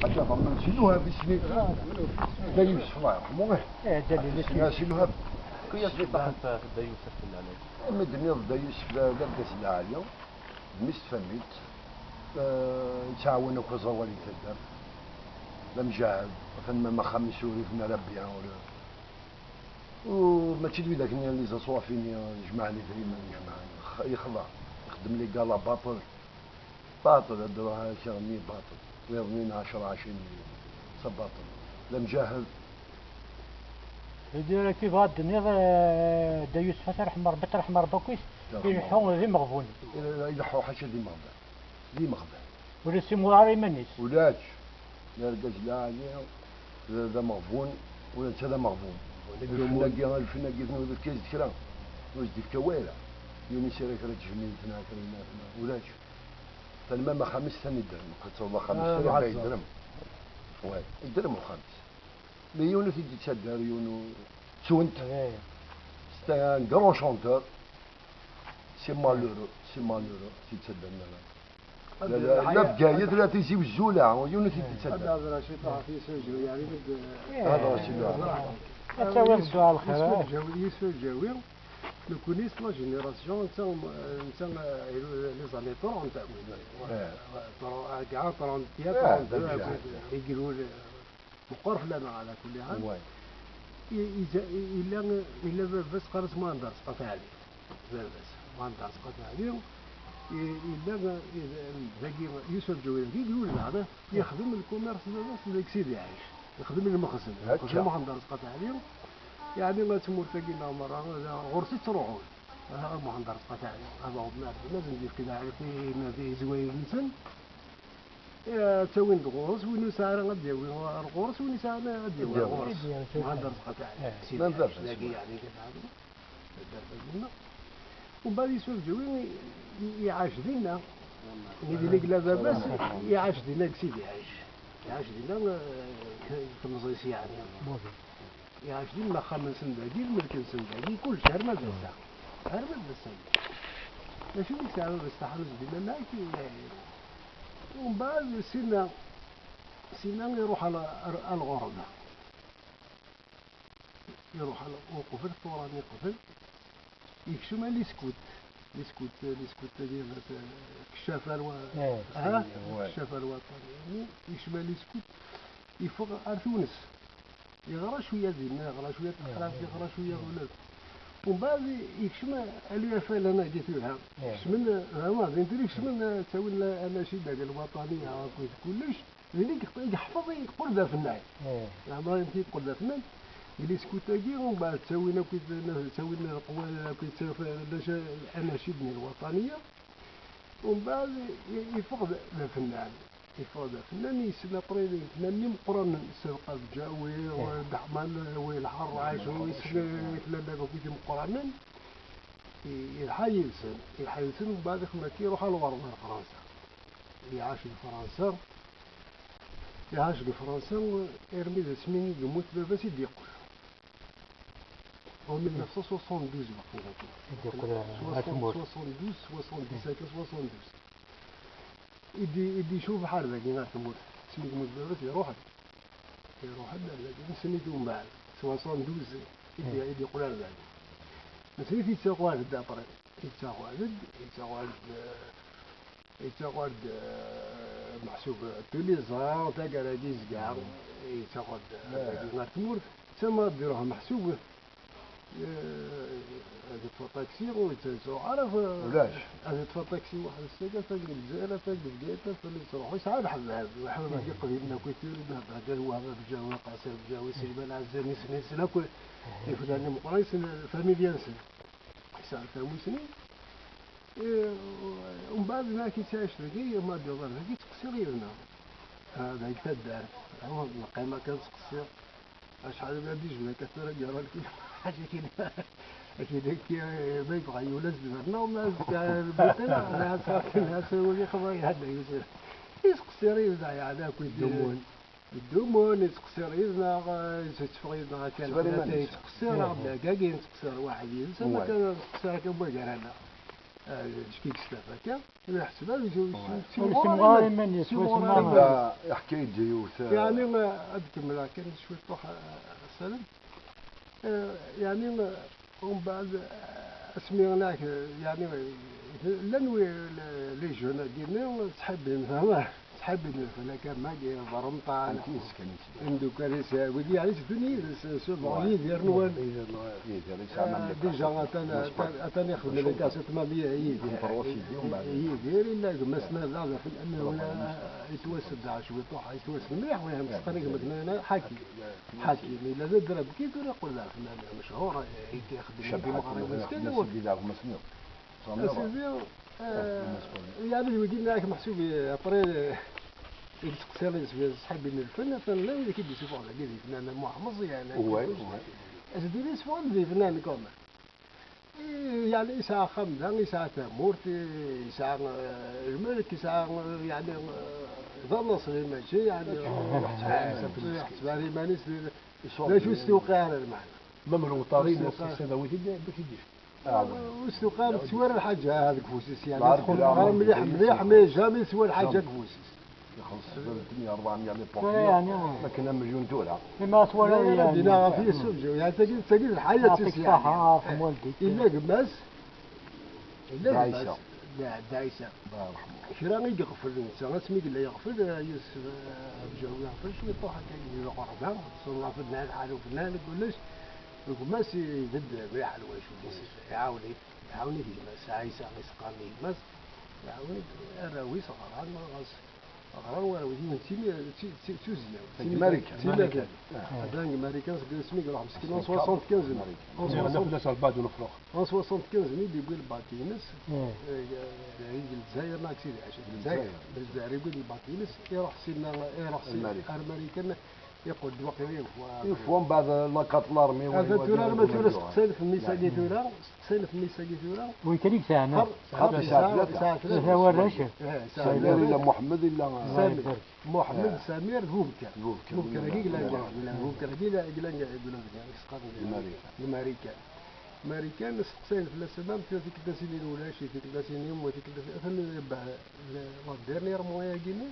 حتى ضمن سيدوها بسمي دا يوسف الله يرحمه سيدوها كي يصبح في دا يوسف العلي مدني دا يوسف لا بدس العالية مستفميت تعاونوا كزوالي كذاب لم جاهد فما ما خمس وري فينا ربيع ولا وما تشدوي ذاك اللي زصوا فيني جمعني فريمان جمعني يخضع يخدم لي قال باطل الدواء شغلني باطل ويرمينا 10 20 باطل لم جاهد يدير كيف هاد الدنيا دا يوسف رحمه ربي رحمه ربي كويس يلحو ذي مغبون يلحو حاشا ذي مغبون ولا سيمو عاري منيس ولاش لا رجاج لا عليه ذا مغبون ولا انت ذا مغبون الفناقي ذنو كيس كرا وجدي في كويله يوني شركه رجعني هناك ولاش فالماما 5 سنين درهم قلت والله 5 سنين درهم واه درهم وخمس مليون في تشدر يونو سونت سي ان غران شونتور سي مالورو سي تشدرنا لا بقايد لا تيجي بالزولة يونو في تشدر هذا شي طاح في سجل يعني هذا شي تسوي الدعاء الخير يوسف الجاوي لو كونيس لا جينيراسيون نتا لي زاني 30 تاع كاع 30 يقولوا مقرف لنا على كل حال إلا بس قرص ما ندرس قطع عليه بس ما ندرس قطع عليه إلا باقي يوسف جويل يقول هذا يخدم الكوميرس بس ليكسيدي عايش يخدم المخزن ما ندرس قطع عليه يعني ما تمر تلقينا مرة غرسي تروحون ما ندرس قطع عليه هذا هو لازم ندير كذا عارف في زوين الانسان تسوين الغرس وين ساعة غادي الغرس وين ساعة غادي الغرس ما ندرس قطع عليه ما ندرس يعني كذا هذا ومن بعد يسوي جوين يعاش دينا يدير لك لا بس يعاش دينا سيدي يعاش دينا في النصيص يعني يعاش دينا 5 سنداقي الملكن سنداقي كل شهر ما بس شهر ما بس ماشي ديك الساعة بس تحرز دينا معاك ومن بعد سينا يروح على الغربة يروح على وقفل الطوراني قفل يكشم على الاسكوت ديال الكشافه الكشافه الوطنيه يكشم على الاسكوت يفوق على تونس يغرى شويه زينه يغرى شويه الخلاف يغرى شويه ولاد ومن بعد يكشم عليها فعلا انا قلت لها يكشم ما زين يكشم تسوي الاناشيد الوطنيه كلش زين يحفظ يقول ذا فنان زعما انت تقول ذا فنان اللي سكوتاكي ومن بعد سوينا القوى الاناشيد الوطنيه ومن بعد يفقد الفنان يسنى طريق يتنمي مقرن السرقه الجاوي والدحمان والحراش ويتلقى كيف مقرن يحيلسن ومن بعد خماكي يروح على الغرب فرنسا يعاش لفرنسا ويرمي ذا سمين يموت بابا سيدي يقول en 1972 يدي يشوف بحال ذاك ينعس تموت سميت موت بابا يروح سميتو من بعد 72 يدي يقول على ذاك مسيت يتساق والد دابري يتساق محسوب تليزان تاع كراجيز كاع يتساق تموت تما ديروها محسوب هذا تفطاكسي ويتسوق عارف ولاش هذا تفطاكسي واحد الساقه تاع الجزائر تاع الجزائر فاللي تروح يسعى الحباب واحد ما يقدر كثير هذا هو هذا بجاوي قاسم بجاوي سليمان عزاني سنين كل يفداني مقرايس فاميليان سن حساب فامو سنين ومن بعد ما كيتعيش لقي ما دير لقي تقصير لنا هذا يتدار هو القيمه كانت تقصير شحال ما بديش بلا كثر جرى لك حاجه كده أكيد ما يبغى يولد زبرنا وما البطل أنا صافي الناس ولي خباي هذا يصير يسقسر يزنا يعني كل الدومون يسقسر يزنا يسقسر يزنا كان يسقسر عبدا كاين يسقسر واحد ينسى ما كان يسقسر كبر هذا شكيك ستافاكا إذا حسبها سمغاري من لا حكاية ديوث يعني أذكر كان شوية طوح سلم يعني ومن بعد اسمي هناك يعني لنوي لي جونا ديالنا تحبين فهمه تحبين فلا كان ما جي برمطة عنده كريس ودي يعني الدنيا سبع يدير نوال ديجا أتاني ياخذ من الكاسة مالية يدير إلا مسنا هذا في الأمن يتوسد عشوي طوح يتوسد مليح ويا مسقريق مكنا حكي إلا ضرب كي تقول يقول لا فلان مشهور ياخذ في مغرب مسكين يعني اللي ودينا لك محسوب أبري يتقسل صحاب من الفن فلا ولا كي بيشوفوا على كذي فنان محمص يعني أزدي لي سفون ذي فنان كوما يعني ساعة خمسة ساعة تمورت ساعة الملك ساعة يعني ذا نصر ماشي يعني حسباني ما نسي لا شو استوقع على المعنى ممرو طارين وصل ويدي بكيديش واستقام سوار الحاجة هذيك فوسيس يعني مليح مليح ما جامي سوار الحاجة فوسيس يخلص الدنيا 400 يعني لكن مليون دولار ما سوار يعني دينا في السوق يعني تجد الحياة يعطيك الصحة ارحم والديك إلا قماس إلا دايسة دايسة الله يرحمه شراني يغفل الإنسان اسمي قال يغفل يوسف بجو يغفل شوية طوح كان يغربها صلى في النهار حاله في النهار يقول ليش القماس يدد مليح الواش يعاوني في الماس عايسة يسقاني الماس يعاوني الراوي صغران غاس صغران وراوي من تيمي أمريكا هذاك أمريكان اسمي قال مسكين 75 نفلس البعض ونفرخ 75 ميل يقول باتينس الجزائر ما كسير عشان الجزائر يقول الباتينس يروح سينا أمريكان يقول وقيل يفهم بعد لاكات لارمي هذا تورا ما تورا سقسين في الميساقي تورا سقسين في الميساقي تورا ويكليك ساعة ساعة هو الرشد سمير إلا محمد إلا محمد سمير هوبكا رقيق لا هوبكا رقيق لا يقولون أمريكا أمريكان سقسين في السبب في ذيك الدسين الأولى شيء ذيك الدسين يوم وذيك الدسين الديرنيير مويا جيني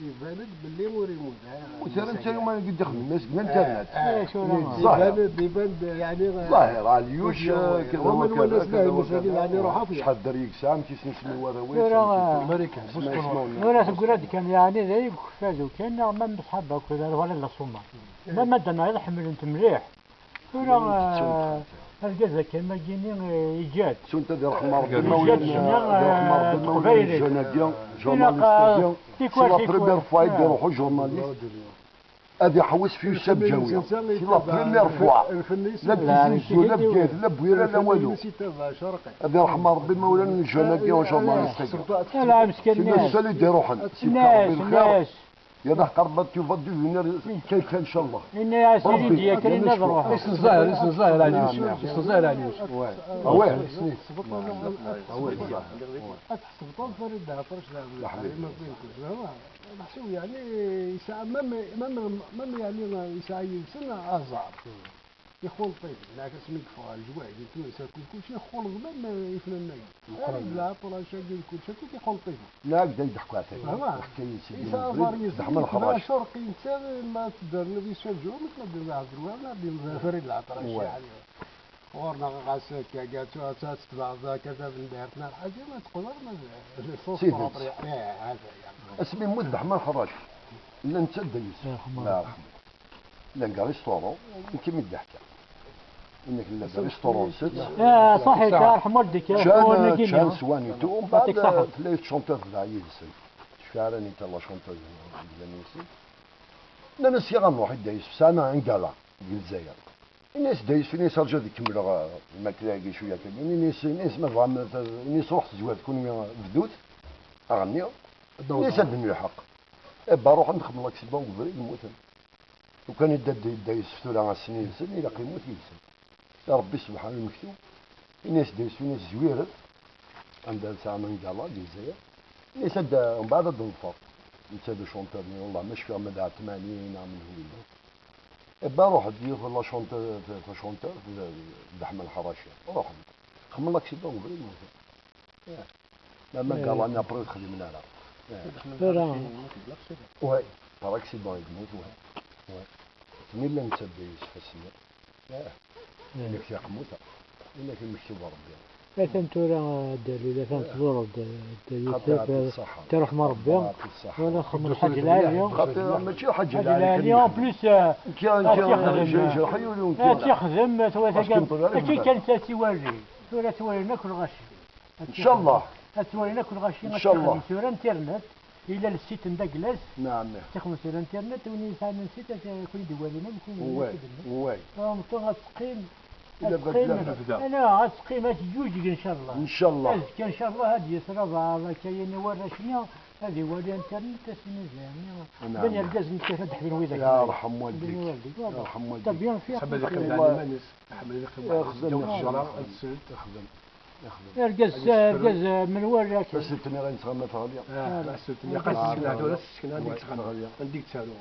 يبان باللي وريمون وترى انت اليوم قد دخل الناس من الانترنت يبان يعني ظاهر على اليوش كذا ومن الناس لا المساكين يعني روحوا فيها شحال دريك سام تيسنسمي وراوي امريكا ولا تقول كان يعني ذي فازوا كان ما بصحابك ولا ولا صوما ما دنا يحمل انت مليح ولا الجزء كان ما جيني ايجاد شو انت دير حمار بالمولى جناديان جورناليست سي لا بريمير فوا يروحوا جورناليست هذا حوس فيه الشاب جويه سي لا بريمير فوا لا تيزو لا بكيت لا بويره لا والو هذا رحم ربي مولانا جناديان وجورناليست لا مسكين الناس اللي يديروا حل الناس يا ده قربت تفضل فينير كيف ان شاء الله إن يا سيدي يا كريم نظروح اسم الظاهر عليوش اسم الظاهر عليوش وين أتحسب فرد ده فرش لا ما بينكم محسوب يعني يسا ما يعني يسا سنة أزعر يخول طيب لكن اسمك فعال جواي يتم يساكل كل شيء خول ما يفنى النجم لا طلع شيء كل شيء يخول طيب لا قد يضحكوا عليه يسا أزعر يحمل خراج شرقي إنسان ما تقدر نبي سجوا مثل بدنا نعذر ولا بدنا فريد العطرش يعني ورنا غاسك قالتوا أساس بعض كذا من دارتنا الحاجة ما تقول ما الصوص هذا يعني اسمي مذبح ما خراج لا انت ديس لا لا قال ريستورون انت مدحكه انك لا ريستورون ست يا صحيح يرحم والدك كان سوانيتو ومن بعد تلاقيت شونتور تاع يدسن شعرني تاع لا شونتور ديال لا نسي غنروح دايس سامع عن قالا الجزائر الناس دايس في ناس رجع يكمل الماكله شويه كاين ناس ما فهم ناس روح زواد تكون بدوت اغني ناس عندهم الحق بروح نخدم لاكسيدون قبل يموت وكان يدايس فتولا على السنين سن الى قيموت يلسن يا ربي سبحانه المكتوب الناس دايس في ناس زويرة عندها ساعه من قالا الجزائر الناس من بعد الضنفر انت هذا شونتور والله مش فيها مدى 80 عام هو بروح دير لا شونتور دحم الحراشيه روح خمم لاكسيدون قبل يموت ما قال انا برو خدمنا لا وي بار اكسيدون يموت وي مين اللي نتبعيش فاسنا انك يقموت انك مكتوب ربي مثلا ترى دليل تنتظر يوسف ترحم ربي ولا خمر حاجة العالية خاطر ماشي حاجة العالية اون بليس تخدم كي كان توري ثورة تورينا كل غاشي ان شاء الله تورينا كل غاشي ان شاء الله ثورة انترنت الى السيت ندقلاس نعم تخدم ثورة انترنت وني ثاني السيت كل دوالينا وي وي غتقيم الا بغيت انا غتقيم جوج ان شاء الله ان شاء الله ان شاء الله هذه يسرى بعض كاين ورا شنو هذه ولي انترنت سنين زعما بني الكاز كيف تحبين ويدك يا رحم والديك يا رحم والديك طب يوم في حبل يخدم على المانس حبل يخدم خدم الشجره السلت يخدم الكاز من وراك بس تني غنتغمى غادي لا السلت اللي قاس السكنه ولا السكنه عندك تسالو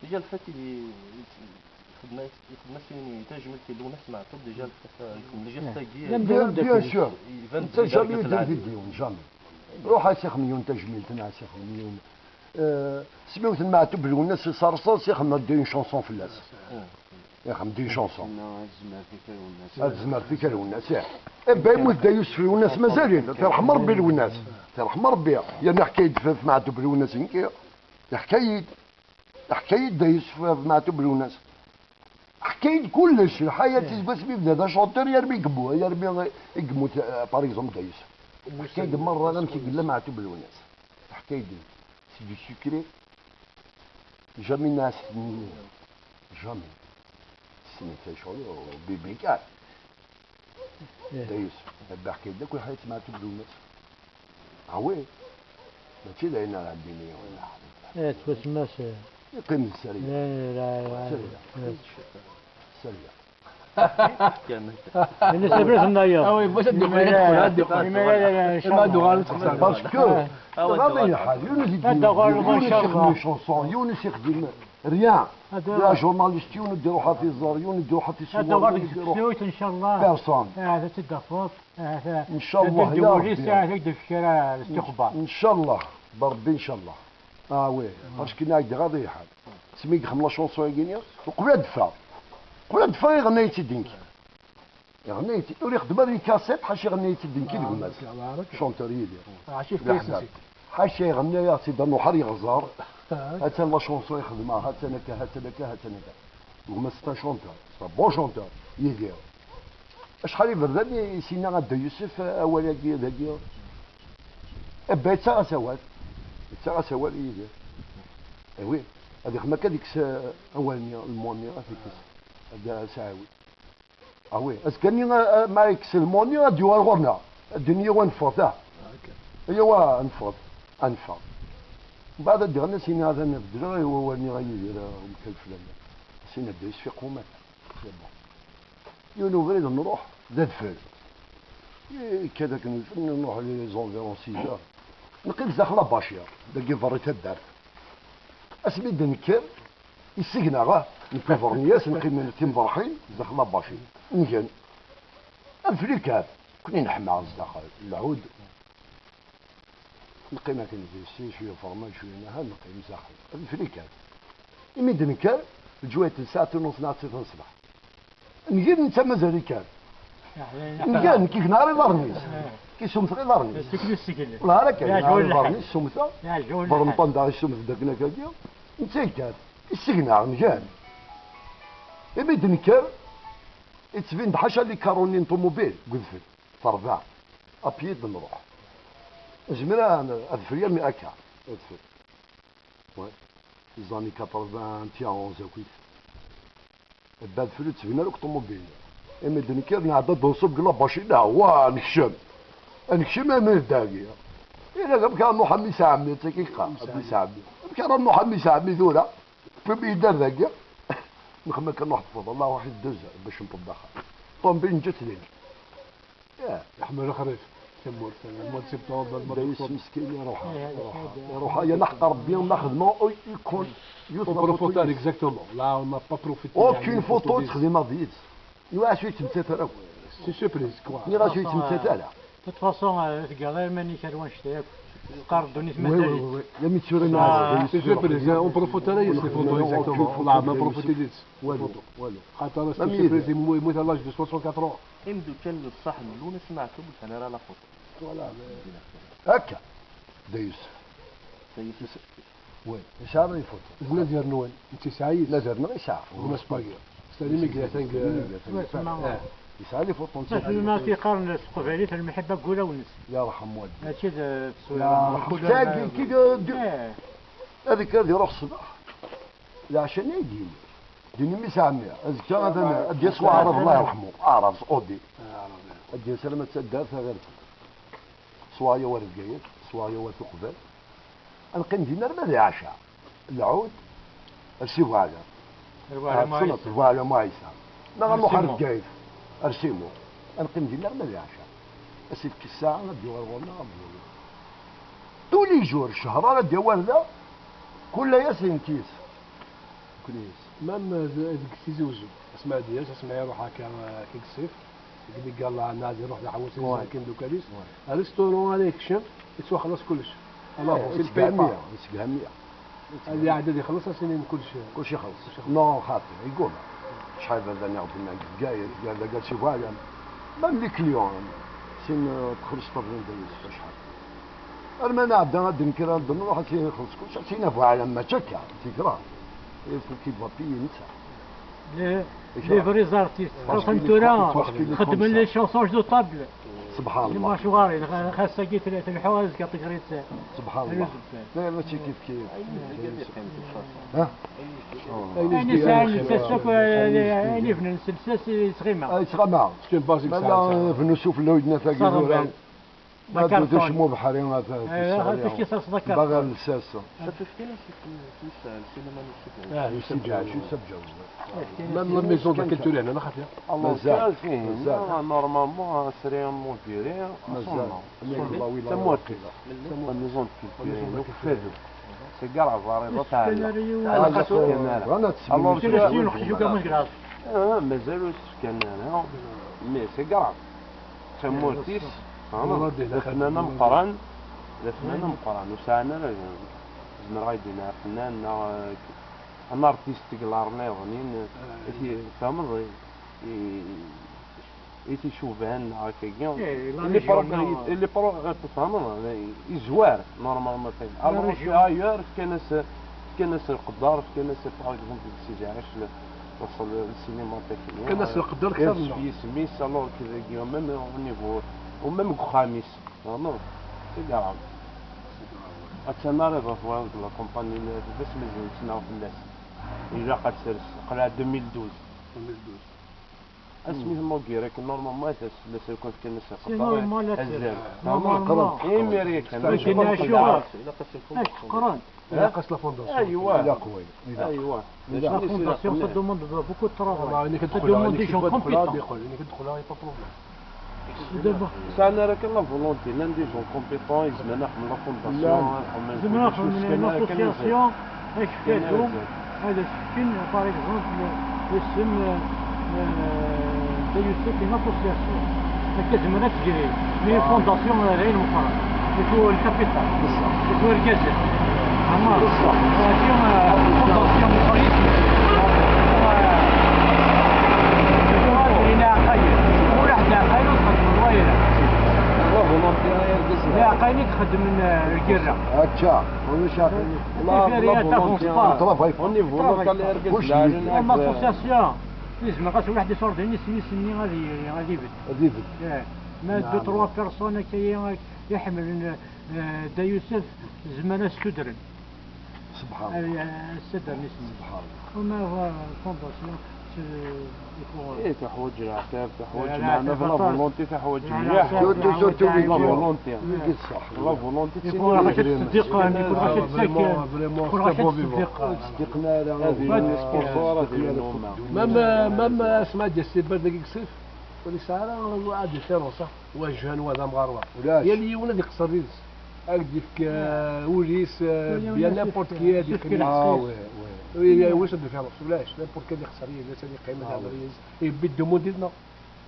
ديجا الفات اللي خدمة سيني تجمل كيلو نسمع طب ديجا ديجا تاكي بيان سور انت جامي دير فيديو جامي روح اسيخ مليون تجميل تنع اسيخ مليون سمعت المعتوب الناس صار سيخ دين شونسون في الناس يا خم دين شونسون الزمر في كل الناس ابا يموت دا يوسف الناس مازالين ترحم ربي الناس ترحم ربي يعني حكايه في معتوب الناس نكي حكايه دا يوسف في معتوب الناس حكايه كلش الحياه بس بيبدا شوطير يرمي قبوه يرمي يقمو باغ اكزومبل دا يوسف حكايه مره انا نمشي قلنا معتوب الناس حكايه دي سي دو سكري جامي ناس جامي سنين شغل بيبي كاع دا يوسف هذا حكايه دا كل حاجه معتوب الناس عوي ماشي لقينا الدنيا ولا حاجه تسمى يقيم السريع لا سريع الناس بنات الناير وي باش الدخول ما دوغال باسكو غادي حال يونس شونسون يونس يخدم ريان يا جورناليست يونس يديروها في الزار يونس يديروها في الصور سويت ان شاء الله بيرسون هذا تدفوت ان شاء الله يا ربي هذا في الشارع الاستقبال ان شاء الله بربي ان شاء الله وي باسكو نايد غادي حال سميك خملا شونسون يغنيا وقبل دفا غنيتي دينكي غنيتي وري خدمه لي كاسيت حاشي غنيتي دينكي الناس شونتور يدير عاشي في حاشي يغني يا سيدي نوحر يغزار هاتا لا شونسون يخدمها هاتا لك هاتا لك هاتا لك هما ستا شونتور ستا بون شونتور يدير شحال يبردني سينا غدا يوسف اولا كي ذاكي ابا يتساغا سوال يدير وي هذيك ما كديك اولانيه الموني هذيك هذا ساوي وي اسكني ما يكس الموني غادي يورغونا الدنيا ونفوت ايوا انفض بعد دغنا سينا هذا نبدل هو وني غيدير مكلف لنا سينا دايس في قومات يونو بريد نروح زاد فال كذا نروح لي زونفيرون سيجار نقيم داخله باشير داكي فريت الدار اسمي دنكر يسقنا غا نكفرنياس نقيم تيمبرحين داخله باشير نجن الفريكات كنا نحمى الداخل العود نقيم هكا نجلس شويه فرمان شويه نهار نقيم داخل الفريكات يمي دنكر الجوات الساعه ونص ناعس الصباح نجي انت مازال كان نجي كيف نهار الارنيس كي سمت غير الارنيس لا راك نهار الارنيس سمتها برمطان داك السمت داكنا كاكيا انت كان السقنا نجان يمي دنكر يتبين حاشا لي كارونين طوموبيل قذفت فربع ابيد نروح زمرا اذفريا مي اكا ادفت وي زاني 80 تيان زاكويت بعد فلوس فينا لك طوموبيل اما دنكر نعدى دوصب قلا باشي لا هو نكشم من داقي الا كان نروح عمي ساعه تكيكا عمي ساعه كان نروح عمي ساعه ذولا في بيدار داقي نخمم كان نروح فوضى الله واحد دوزه باش نطب داخل طوموبيل جات لي يحمل الخريف تمور المود سبتمبر دايس مسكين يروح يا نحق ربي ناخذ مو يكون بروفوتار اكزاكتومون لا اون با بروفيتي اوكين فوتو تخدم فيت يوا شويه تمثال راك سي سوربريز كوا ني راه شويه تمثال فاصون تلقى غير ماني كروان شتاك قردوني في وي وي مساجد وي يا ميتسوري معاك سي سو بريزيدون اون بروفوت انا يسلي فوتو اكزاكتومون لا ما بروفوتي ديت والو والو خاطر انا سي بريزي يموت على لاج دو 64 يمدو كان بصح نلون سمعتو انا راه لا فوتو فوالا هكا دايوس وي يسار يفوتو زنا ديال نوال انت سعيد لا درنا يسار وما سباغي سالي ميغراتانك يسار لي فوتو ما في قرن السقفالي في المحبه قوله ونس يا رحم والديك هادشي يا التصوير رحم تاعي كي هذيك هذه روح الصباح لا عشان يديني ديني مسامية أذكى هذا أدي سوا عرف الله يرحمه أعرف أودي أدي سلامة سدار غير سوايا ورد جيد سوايا ورد قبل القيم دينار ماذا عشاء العود السيف هذا السلط فوالا ما يسام لا غنخرج جيد أرسيمو القيم دينار ماذا عشاء السيف كالساعة ندي ورغونا طول جور الشهر أنا دي ولا كل ياسين كيس كل ياس مام ديك تيزوجو اسمع ديالك اسمعي روح هكا كيك الصيف قال قال الله نادي روح لحوس ساكن دوكاليس الريستورون هذاك شم يتسوى خلاص كلش الله سي البيبا سي هذه عدد يخلص سنين كلشي خلص نو خاطر يقول شحال هذا نعرف لنا قايد قال شي فوالا مام لي كليون سين تخرج طبلين دايس شحال المانع عندنا دنكرا نروح نخلص كلشي سينا فوالا ما تشكا تكرا كي بابي نتا لي فري زارتيست خاصة تورا خدم لي شونسون دو طابل سبحان الله ما شواري خاصة كي الحواز كتقريت سبحان الله لا ماشي كيف ها يعني ساعة ساسوك اللي في السلسلة صغيمة صغيمة سكين بازيك ساعة في نشوف اللوجنا ثاقي ما تدوش مو بحرين هذا كي صار صدق باغا الساسة شفتينا السينما يسجع شو يسجع مام لا ميزون دو كالتوري انا خافيه مازال نورمالمون سريامون فيري مازال تموت la maison de culture donc فادو سي كاع فاريضه تاع انا شنو مازالوا السكان مي سي كاع تموتيس الفنان مقران وساعنا زمر غايدينا فنان انا ارتيست كلارني غنين فهمت ايتي شوفان هكاكيا اللي برو تفهم يزوار نورمالمون الوغ في ايور كان ناس القدار كان ناس باغ اكزومبل سيدي عايش وصل السينما تاعي كان ناس القدار كثر في سميس الوغ كذا ميم او نيفو وميم خامس فهمت سي كاع اتناري فوا لا كومباني باش مازال تسناو في الناس إلا قد سرس قرا 2012 اسمي موكي راك نورمالمون لا سيكون كان نسق ازال نورمالمون امريكان كاين شغل قران لا قاس لا فونداسيون ايوا لا قوي ايوا لا فونداسيون سا دوموند بوكو دو طرافاي انا كندخل دوموند دي جون كومبيتون انا كندخل هاي با بروبليم ساعنا راك لا فولونتي لا ندي جون كومبيتون يزمنا من لا فونداسيون زعما من لاسوسياسيون هاك فاتهم هذا السكن باغ اكزومبل يسم يوسف في اسوسياسيون هكا زعما تجري مي فونداسيون غير مقرن يكون الكابيتال يكون الجزء عمار فونداسيون مقرن إلى خير وواحد خير وخدم الويرة لا قاينك خدم من القرة هكا وانا شاف اوني فولونتال اركز اما اسوسياسيون لازم خاص واحد يصور ديني سمي غادي يبد ما دو تروا بيرسون كي يحمل دا يوسف زمان سكودرن سبحان الله السدر نسمي سبحان الله وما هو فونداسيون ايه تحوج العتاب تحوج معنا في لا فولونتي تحوج مليح سورتو لا فولونتي صح لا فولونتي يكون راك تصدق يعني يكون راك صدقنا هذه سبونسور مام اسمع ديال السيبر دقيق صيف ولي ساعه عاد ديفيرونس واجهان وهذا مغاربه يا اللي ولا ديك قصريز هاك ديك وليس بيان نيمبورت كي هذيك وي واش الديفيرونس ولاش نيمبورت كي اللي خسريه لا ثاني قيمه هذا يبي الدومون ديالنا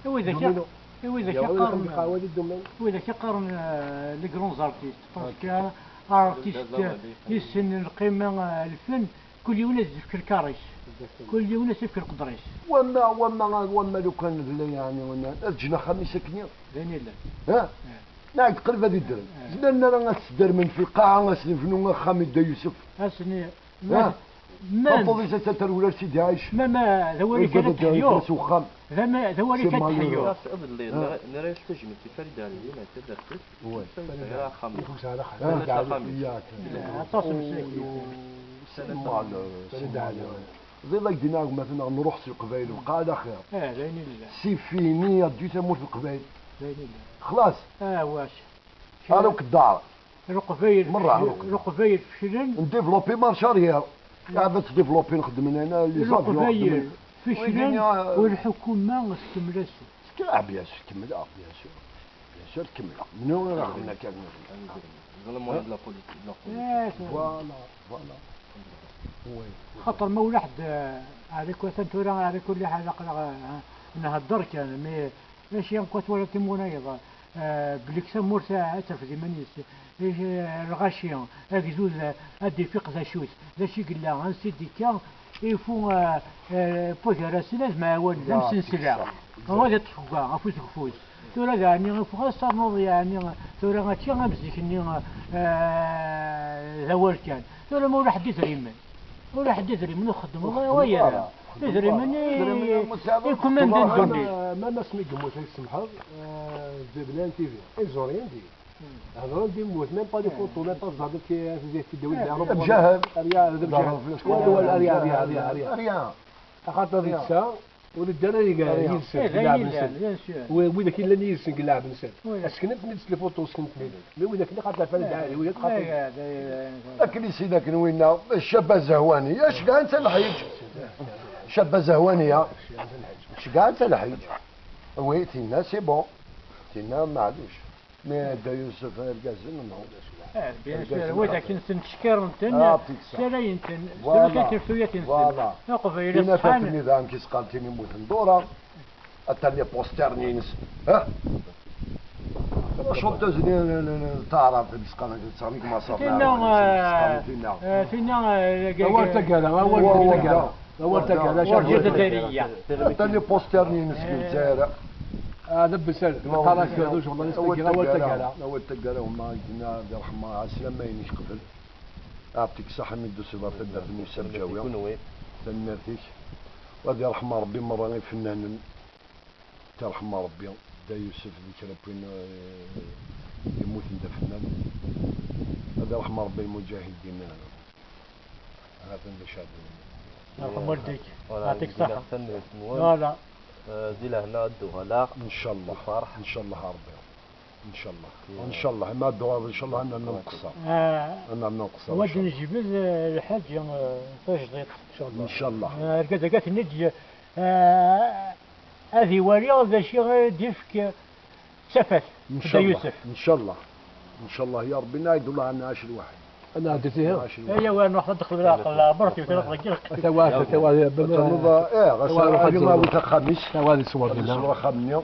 هو ذاك وإذا يا ولد كقارن قهوة الدومين وإذا كقارن لي كرونز ارتيست باسكو ارتيست يسن القيمة الفن كل يوم يفكر كاريس كل يوم يفكر قدريس وما لو كان لا يعني وانا الجنا خميس كنيا زين لا ها نعم تقريبا هذه الدرهم زدنا انا نسدر من في قاعه نسنفنو خامد يوسف اسني ها ما فوضي ستر ولا سيدي عايش ما ذوري كانت تحيو وخام ذا ذوري كانت تحيو نرى تجمد في فرد على ما تدرك وي يا خميس يفوز على ياك اتصل سلد عليه زي الله يدينا مثلا نروح سوق قبايل وقاعده خير زين لا سي فيني دي تموت في القبايل زين خلاص لا واش هذوك الدار رقبيل مرة رقبيل فشلن نديفلوبي مارشاريير قاعد تديفلوبي نخدم هنا لي رقبيل فشلن والحكومة استمرت كاع بيان سور كمل بيان سور كمل من وين راحنا كان ظلموا لا بوليتيك فوالا خاطر ما واحد عليك وثنتورا على كل حاجة نهضر كان ماشي نقوت ولا تيمونا يضا بلكسا مرتا تفدي منيس الغاشيان هذه زوز هذه فيق ذا شوت ذا شي قلا عن سيدي كان يفو بوجا سلاز مع والد لمسن سلع هذا تفقا افوز كفوز تورا يعني فوق صار يعني تورا غاتشي غمزيك اني ذا كان تورا ما ولا حد يدري من ولا حد يدري منو خدم والله ويا يدري من يكون من دندوني ما نسمي قموت السمحة زبلان تي في الزوريين دي هذا دي موت ميم با دي فوتو ميم با زادت كي زيت في الدولة العرب بجهل اريا بجهل اريا خاطر ذيك الساعة والدراري قال يلسن لاعب نسل وإذا كان لن يلسن لاعب نسل أسكنت نلس لي فوتو سكنت ميلاد وإذا كان خاطر فرد عالي ويا خاطر لكن سيدك وين الشابة الزهوانية اش كاع انت الحيج شابة زهوانية اش كاع انت الحيج وي تينا سي بون تينا معليش مي دا يوسف القاسم نو بيان سور وإذا كنت نشكر نتن سراي نتن سراي كترفوية تنسل نوقف إلى كاين في سبحان النظام كي سقالتيني موت ندورة حتى لي بوستر نينس ها شوف تزني تعرف بسقالك تصاميك ما صار فينا أول تقالة أول تقالة ورجة دارية حتى لي بوستر نينس من زارع هذا بسال قالك هذو شغل نستقيل أول تقالة أول تقالة وما قلنا الله يرحمه عسلام ما ينيش قبل أعطيك صحة من دوسي بارتد في النساء الجاوية تنرتيك وهذا يرحمه ربي مرة غير فنان ترحمه ربي دا يوسف ذيك ربي يموت دا فنان هذا يرحمه ربي المجاهدين هذا اللي شادين الله والديك يعطيك الصحة لا زيلا هنا الدغلاء ان شاء الله فرح ان شاء الله ربي ان شاء الله ان شاء الله ما الدعاء ان شاء الله اننا نقصر اننا نقصر ود نجيب الحاج تجديد ان شاء الله رقدت نجي هذه ورياض ذا شي ديفك سفت ان شاء الله يوسف ان شاء الله ان شاء الله يا ربي نايد الله عنا عاش الواحد أنا عدتها هي وين نروح ندخل بالعقل برتي وتنطلق توازي ايه غسالة خميس توازي صور صور خميس